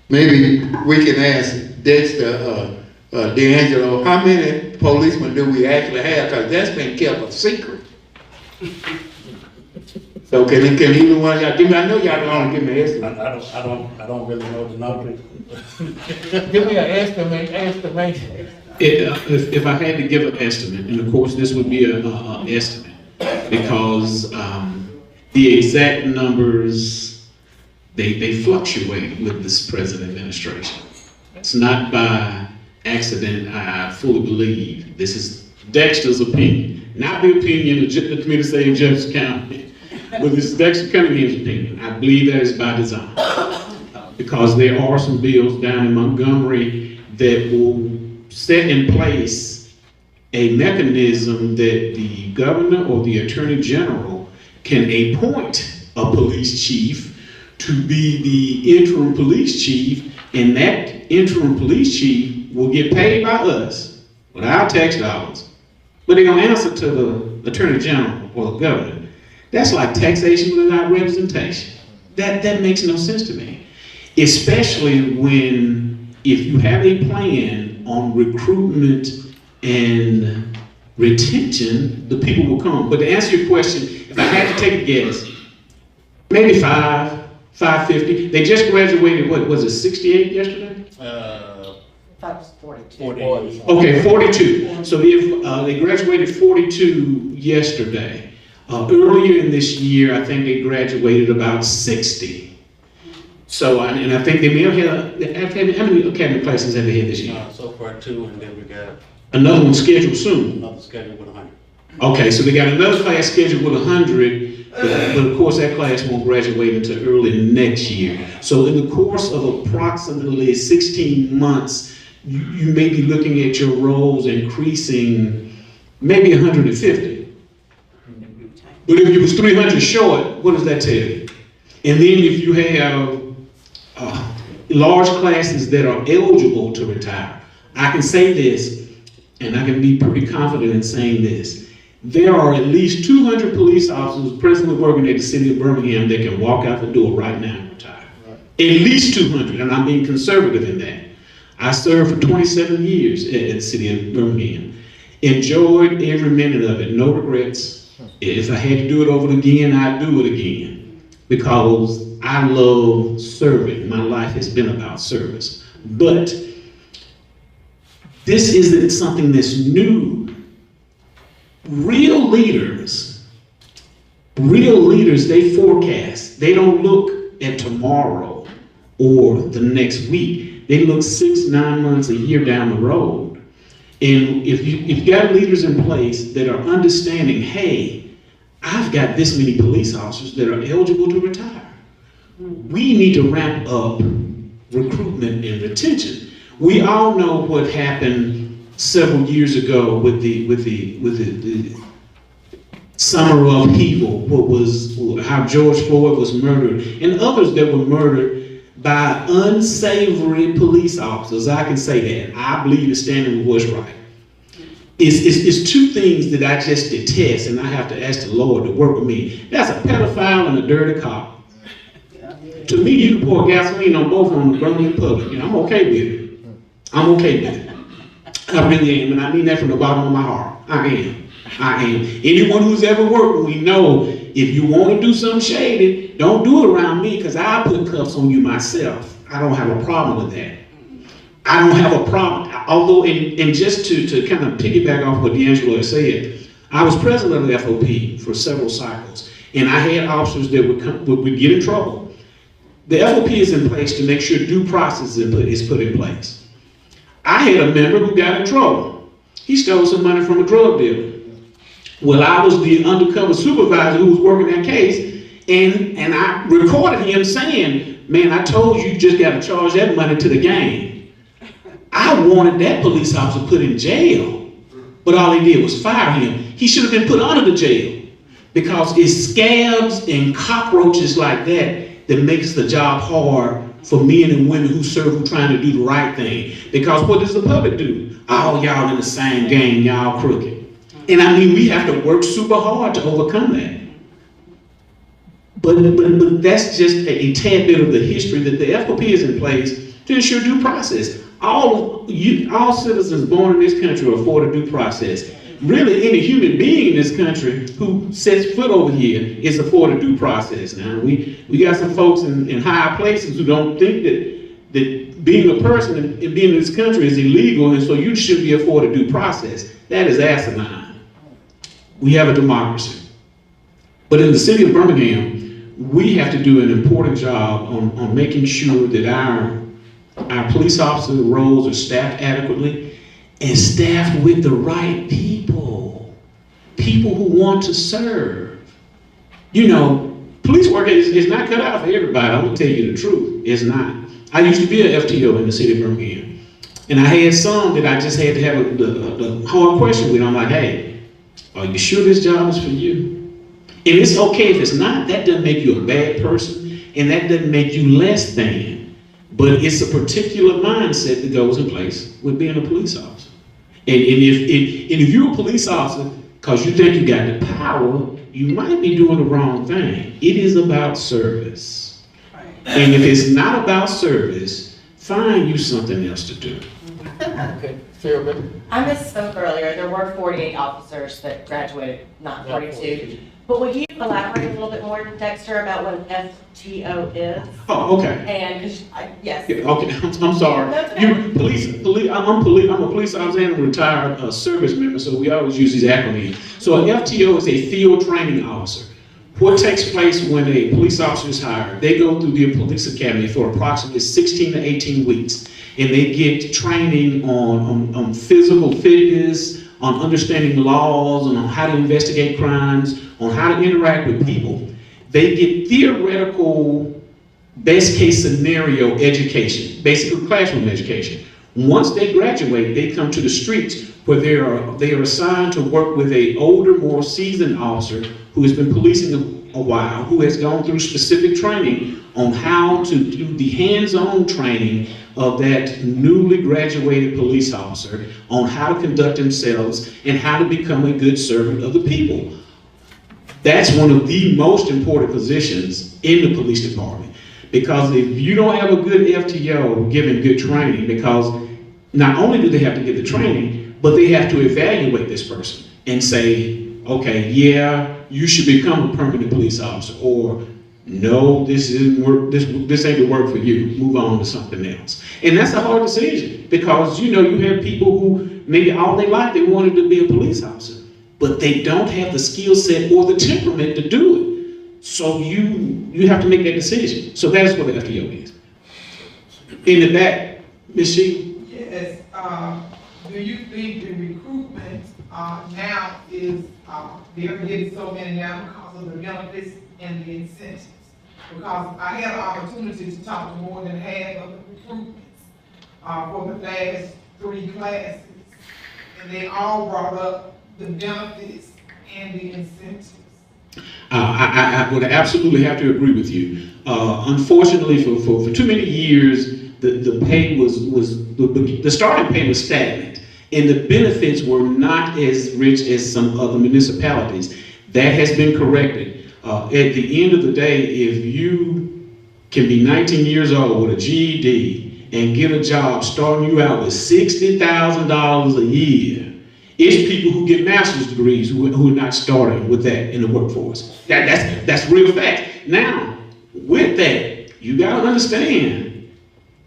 Maybe we can ask Dexter, D'Angelo, how many policemen do we actually have? Because that's been kept a secret. So can either one of y'all give me? I know y'all don't want to give me an estimate. I don't really know the number. Give me an estimation. If I had to give an estimate, and of course this would be an estimate, because the exact numbers, they fluctuate with this present administration. It's not by accident, I fully believe. This is Dexter's opinion, not the opinion of the Committee of State of Jefferson County, but this is Dexter Cunningham's opinion. I believe that is by design, because there are some bills down in Montgomery that will set in place a mechanism that the governor or the attorney general can appoint a police chief to be the interim police chief, and that interim police chief will get paid by us with our tax dollars, but they're gonna answer to the attorney general or the governor. That's like taxation without representation. That makes no sense to me, especially if you have a plan on recruitment and retention, the people will come. But to answer your question, if I had to take a guess, maybe 550. They just graduated, what was it, 68 yesterday? I thought it was 42. 40. Okay, 42. So they graduated 42 yesterday. Earlier in this year, I think they graduated about 60. So, and I think they may have had, how many academy classes have they had this year? So far 2, and then we got Another one scheduled soon. another schedule with 100. Okay, so they got another class scheduled with 100, but of course that class won't graduate until early next year. So in the course of approximately 16 months, you may be looking at your roles increasing maybe 150. But if you was 300 short, what does that tell you? And then if you have large classes that are eligible to retire, I can say this, and I can be pretty confident in saying this. There are at least 200 police officers presently working at the city of Birmingham that can walk out the door right now and retire. Right. At least 200, and I'm being conservative in that. I served for 27 years at the city of Birmingham. Enjoyed every minute of it, no regrets. If I had to do it over again, I'd do it again. Because I love serving. My life has been about service. But this isn't something that's new. Real leaders, they forecast. They don't look at tomorrow or the next week. They look 6, 9 months, a year down the road. And if you've got leaders in place that are understanding, hey, I've got this many police officers that are eligible to retire. We need to ramp up recruitment and retention. We all know what happened several years ago with the summer of upheaval, how George Floyd was murdered, and others that were murdered by unsavory police officers. I can say that. I believe it's standing with what's right. It's two things that I just detest, and I have to ask the Lord to work with me. That's a pedophile and a dirty cop. To me, you can pour gasoline on both of them and burn them in public. You know, I'm okay with it. I'm okay with it. I really am, and I mean that from the bottom of my heart. I am. Anyone who's ever worked with me know if you want to do something shady, don't do it around me, because I'll put cuffs on you myself. I don't have a problem with that. I don't have a problem. Although, and just to kind of piggyback off what D'Angelo said, I was president of the FOP for several cycles, and I had officers that would get in trouble. The FOP is in place to make sure due process is put in place. I had a member who got in trouble. He stole some money from a drug dealer. Well, I was the undercover supervisor who was working that case, and I recorded him saying, man, I told you just got to charge that money to the gang. I wanted that police officer put in jail, but all he did was fire him. He should have been put under the jail, because it's scabs and cockroaches like that that makes the job hard for men and women who serve, who trying to do the right thing. Because what does the public do? Oh, y'all in the same game, y'all crooked. And I mean, we have to work super hard to overcome that. But that's just a tad bit of the history that the FOP is in place to ensure due process. All citizens born in this country are afforded due process. Really, any human being in this country who sets foot over here is afforded due process. Now, we got some folks in higher places who don't think that being a person and being in this country is illegal, and so you should be afforded due process. That is asinine. We have a democracy. But in the city of Birmingham, we have to do an important job on making sure that our police officer roles are staffed adequately and staffed with the right people who want to serve. You know, police work is not cut out for everybody. I'm gonna tell you the truth, it's not. I used to be an FTO in the city of Birmingham, and I had some that I just had to have the hard question with. I'm like, hey, are you sure this job is for you? And it's okay if it's not. That doesn't make you a bad person, and that doesn't make you less than. But it's a particular mindset that goes in place with being a police officer. And if you're a police officer because you think you got the power, you might be doing the wrong thing. It is about service. And if it's not about service, find you something else to do. Okay, Sarah. I misspoke earlier. There were 48 officers that graduated, not 42. But would you elaborate a little bit more, Dexter, about what an FTO is? Oh, okay. And, yes. Yeah, okay, I'm sorry. That's okay. I'm a police officer and a retired service member, so we always use these acronyms. So an FTO is a field training officer. What takes place when a police officer is hired? They go through the police academy for approximately 16 to 18 weeks, and they get training on physical fitness, on understanding laws, and on how to investigate crimes, on how to interact with people. They get theoretical best case scenario education, basically classroom education. Once they graduate, they come to the streets where they are assigned to work with an older, more seasoned officer who has been policing a while, who has gone through specific training on how to do the hands-on training of that newly graduated police officer on how to conduct themselves and how to become a good servant of the people. That's one of the most important positions in the police department, because if you don't have a good FTO giving good training, because not only do they have to give the training, but they have to evaluate this person and say, okay, yeah, you should become a permanent police officer, or no, this isn't work, this ain't the work for you, move on to something else. And that's a hard decision, because you have people who maybe all their life they wanted to be a police officer, but they don't have the skill set or the temperament to do it. So you have to make that decision. So that's what the FTO is. In the back, Ms. Sheila? Yes, do you think the recruitment now is, they're getting so many now because of the benefits and the incentives? Because I had an opportunity to talk to more than half of the recruitments for the last 3 classes, and they all brought up the benefits and the incentives. I would absolutely have to agree with you. Unfortunately, for too many years, the pay the starting pay was stagnant, and the benefits were not as rich as some other municipalities. That has been corrected. At the end of the day, if you can be 19 years old with a GED and get a job starting you out with $60,000 a year, it's people who get master's degrees who are not starting with that in the workforce. That's real fact. Now, with that, you gotta understand,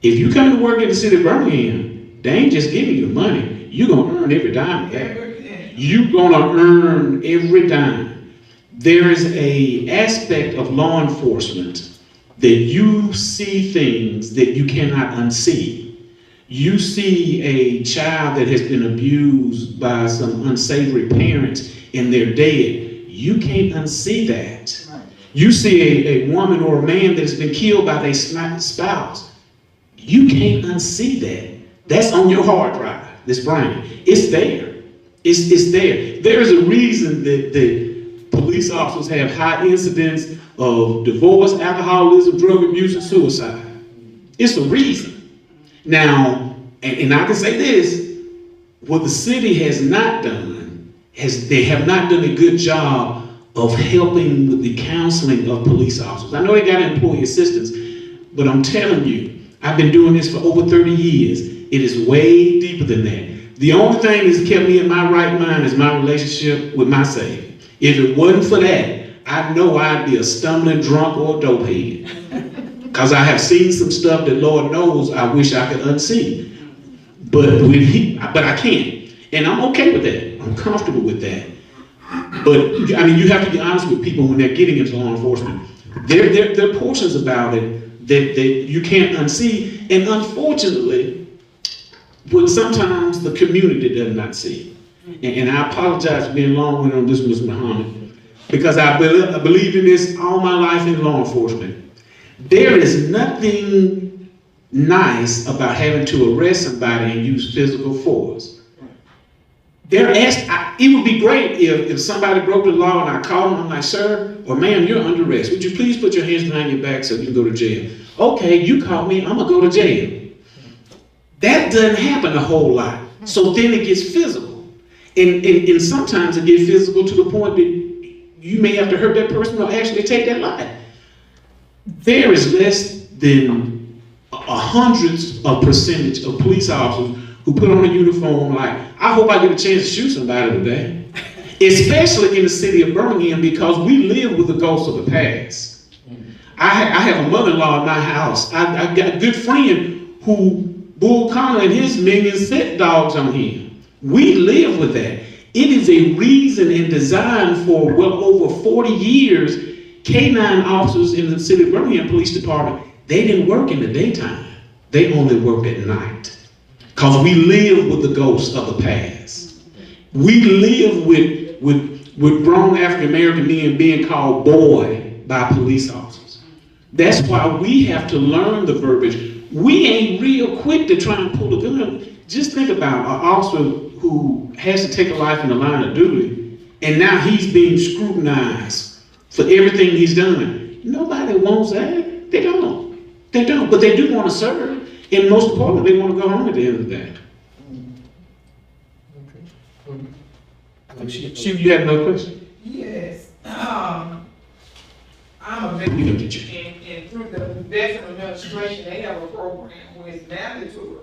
if you come to work in the city of Birmingham, they ain't just giving you the money. You're gonna earn every dime of that. You're gonna earn every dime. There is an aspect of law enforcement that you see things that you cannot unsee. You see a child that has been abused by some unsavory parents and they're dead. You can't unsee that. You see a woman or a man that has been killed by their spouse. You can't unsee that. That's on your hard drive, this brain. It's there. It's there. There's a reason that police officers have high incidents of divorce, alcoholism, drug abuse, and suicide. It's a reason. Now, and I can say this, what the city has not done, they have not done a good job of helping with the counseling of police officers. I know they got employee assistance, but I'm telling you, I've been doing this for over 30 years. It is way deeper than that. The only thing that's kept me in my right mind is my relationship with my Savior. If it wasn't for that, I know I'd be a stumbling drunk or a dopehead. Because I have seen some stuff that Lord knows I wish I could unsee. But I can't. And I'm okay with that. I'm comfortable with that. But I mean, you have to be honest with people when they're getting into law enforcement. There are portions about it that you can't unsee. And unfortunately, what sometimes the community does not see. And I apologize for being long-winded on this, Mr. Muhammad, because I believe in this all my life in law enforcement. There is nothing nice about having to arrest somebody and use physical force. It would be great if somebody broke the law and I called them, I'm like, sir or ma'am, you're under arrest. Would you please put your hands behind your back so you can go to jail? Okay, you caught me, I'm gonna go to jail. That doesn't happen a whole lot. So then it gets physical. And sometimes it gets physical to the point that you may have to hurt that person or actually take that life. There is less than hundreds of percentage of police officers who put on a uniform like, I hope I get a chance to shoot somebody today. Especially in the city of Birmingham, because we live with the ghosts of the past. I have a mother-in-law in my house. I've got a good friend who Bull Connor and his minions set dogs on him. We live with that. It is a reason and design for well over 40 years, K-9 officers in the city of Birmingham Police Department, they didn't work in the daytime. They only worked at night. Because we live with the ghosts of the past. We live with grown African-American men being called boy by police officers. That's why we have to learn the verbiage. We ain't real quick to try and pull a gun. Just think about an officer who has to take a life in the line of duty, and now he's being scrutinized for everything he's done. Nobody wants that. They don't. They don't. But they do want to serve. And most importantly, they want to go home at the end of the day. You had another question? Yes. I'm a We member, can get you. and through the veteran administration, they have a program where it's mandatory.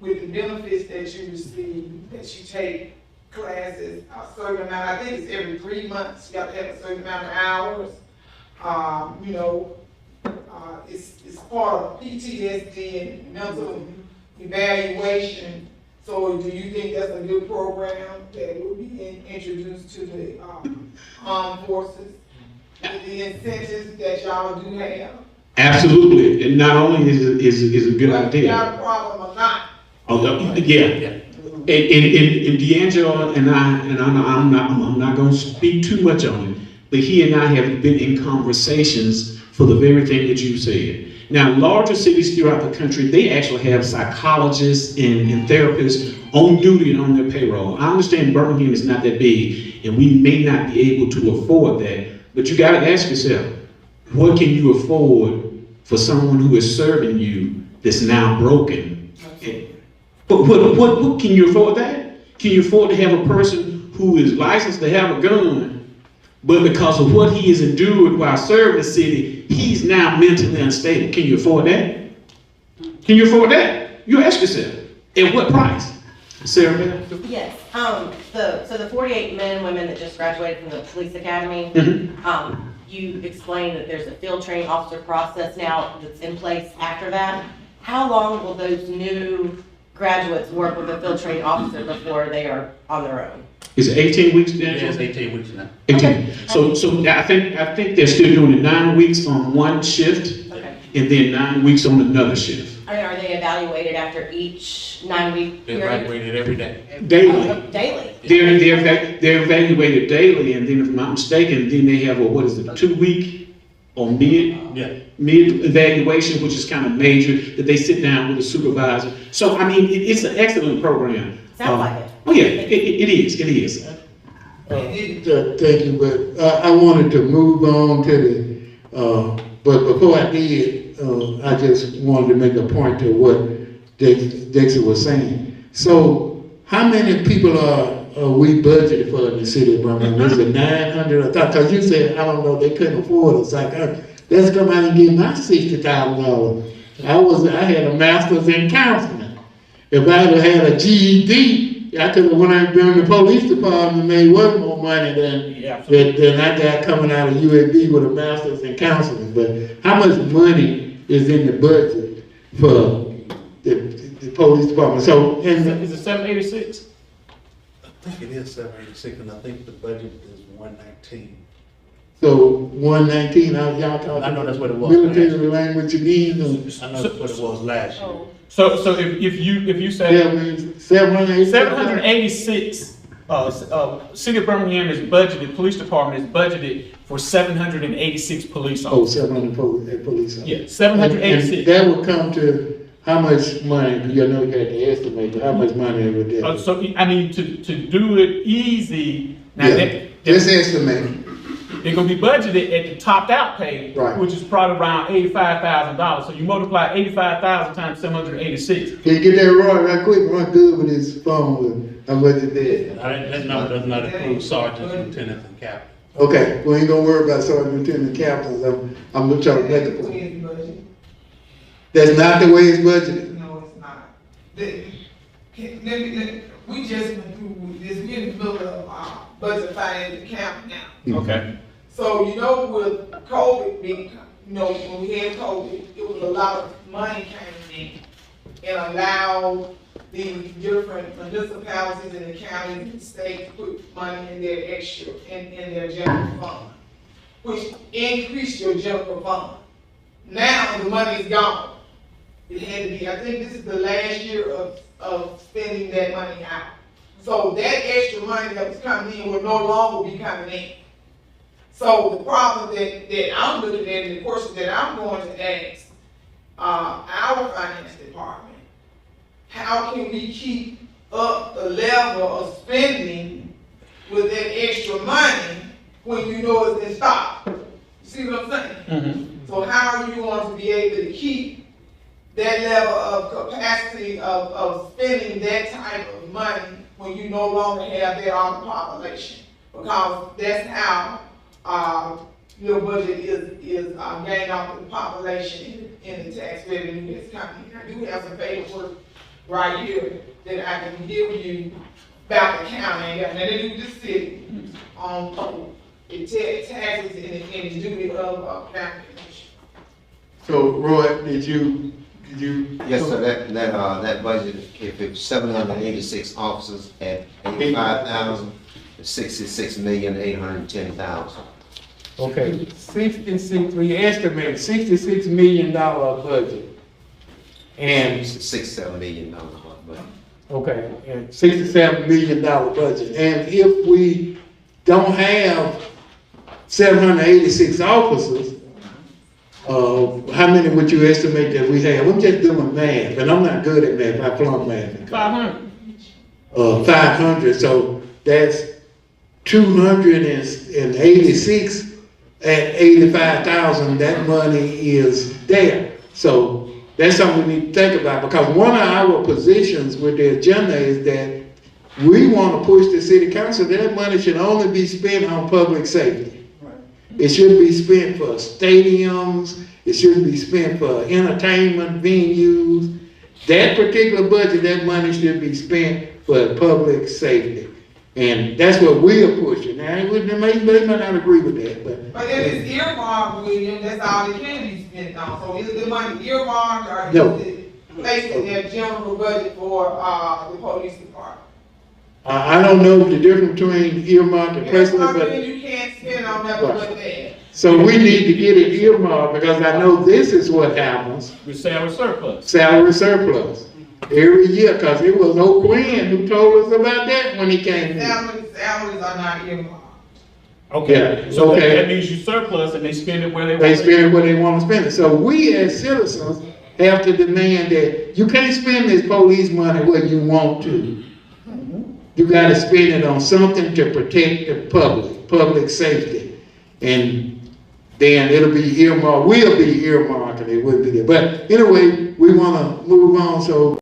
With the benefits that you receive, that you take classes, a certain amount, I think it's every 3 months, you have to have a certain amount of hours. It's part of PTSD and mental evaluation. So do you think that's a good program that will be introduced to the armed forces? With the incentives that y'all do have? Absolutely. And not only is it a good idea. Not a problem or not? Oh, yeah. And D'Angelo and I'm not going to speak too much on it, but he and I have been in conversations for the very thing that you said. Now, larger cities throughout the country, they actually have psychologists and therapists on duty and on their payroll. I understand Birmingham is not that big, and we may not be able to afford that, but you got to ask yourself, what can you afford for someone who is serving you that's now broken? But what can you afford that? Can you afford to have a person who is licensed to have a gun, but because of what he has endured while serving the city, he's now mentally unstable? Can you afford that? Can you afford that? You ask yourself, at what price? Sarah Beth? Yes, so the 48 men and women that just graduated from the police academy, you explained that there's a field training officer process now that's in place after that. How long will those new graduates work with a field training officer before they are on their own? Is it 18 weeks? Yeah, it's 18 weeks now. 18. Okay. So I think they're still doing it 9 weeks on one shift, Okay. and then 9 weeks on another shift. Are they evaluated after each 9-week They're period? evaluated every day. Daily. Daily? They're evaluated daily, and then if I'm not mistaken, then they have a 2-week or mid evaluation, which is kind of major, that they sit down with a supervisor. So I mean, it's an excellent program. Sounds like it. Oh yeah, it is. Thank you, but I wanted to move on to but before I did, I just wanted to make a point to what Dexter was saying. So, how many people are we budgeted for in the city of Birmingham? Is it 900? Because you said, I don't know, they couldn't afford a psychiatrist. let's come out and get my $60,000. I had a master's in counseling. If I'd have had a GED, I could have went out and been in the police department and made way more money than I got coming out of UAB with a master's in counseling. But how much money is in the budget for the police department? So, and Is it 786? I think it is 786, and I think the budget is 119. so 119, y'all talking? I know that's what it was. Military language again, I know that's what it was last year. So if you say 786, City of Birmingham is budgeted, police department is budgeted for 786 police Oh, officers. 700 police officers. Yeah, And 786. that would come to how much money, you know, you had to estimate, how much money would that? So, I mean, to do it easy, now Yeah, just estimate. they're gonna be budgeted at the topped out pay, Right. which is probably around $85,000. So you multiply 85,000 times 786. Can you get that right quick, run good with his phone with how much it is? That number does not include sergeants, lieutenants, and captains. Okay, we ain't gonna worry about sergeant, lieutenant, captains, I'm gonna try to make a point. Where's the budget? That's not the way it's budgeted. No, it's not. We just went through this, we're in the middle of, budget finance account now. Okay. So, you know, with COVID being, you know, when we had COVID, it was a lot of money came in and allowed the different municipalities and the counties and the states to put money in their extra, in their general fund, which increased your general fund. Now, the money is gone. It had to be, I think this is the last year of spending that money out. So that extra money that was coming in will no longer be coming in. So the problem that I'm looking at, and the question that I'm going to ask, our finance department, how can we keep up the level of spending with that extra money when you know it's been stopped? See what I'm saying? Mm-hmm. So how are you going to be able to keep that level of capacity of spending that type of money when you no longer have that on the population? Because that's how your budget is gained off of the population in the tax revenue that's coming in. I do have some paperwork right here that I can give you about the county, ain't got nothing to do with the city, the taxes and the duty of county commission. So Roy, did you? Yes, sir, that budget, if it's 786 officers at 85,000, it's 66,810,000. Okay, 66, we estimated $66 million budget. And, It's a $6-7 million budget. okay, and $67 million budget. And if we don't have 786 officers, how many would you estimate that we have? I'm just doing math, and I'm not good at math, I flunk math. 500. 500, so that's 286 at 85,000, that money is there. So that's something we need to think about, because one of our positions with the agenda is that we want to push the city council, that money should only be spent on public safety. It should be spent for stadiums, it should be spent for entertainment venues. That particular budget, that money should be spent for public safety. And that's what we are pushing. Now, they might not agree with that, but. But if it's earmarked, William, that's all it can be spent on. So is the money earmarked or No. is it placed in their general budget for, the police department? I don't know the difference between earmark and placement, Earmarked, but, you can't spend on that but that. so we need to get it earmarked, because I know this is what happens, With salary surplus. salary surplus, every year, because it was O'Quinn who told us about that when he came in. Salaries are not earmarked. Okay, Yeah, so okay. that means you surplus and they spend it where they want. They spend it where they want to spend it. So we as citizens have to demand that you can't spend this police money where you want to. You gotta spend it on something to protect the public safety. And then it'll be earmarked, will be earmarked, and it will be there. But anyway, we wanna move on, so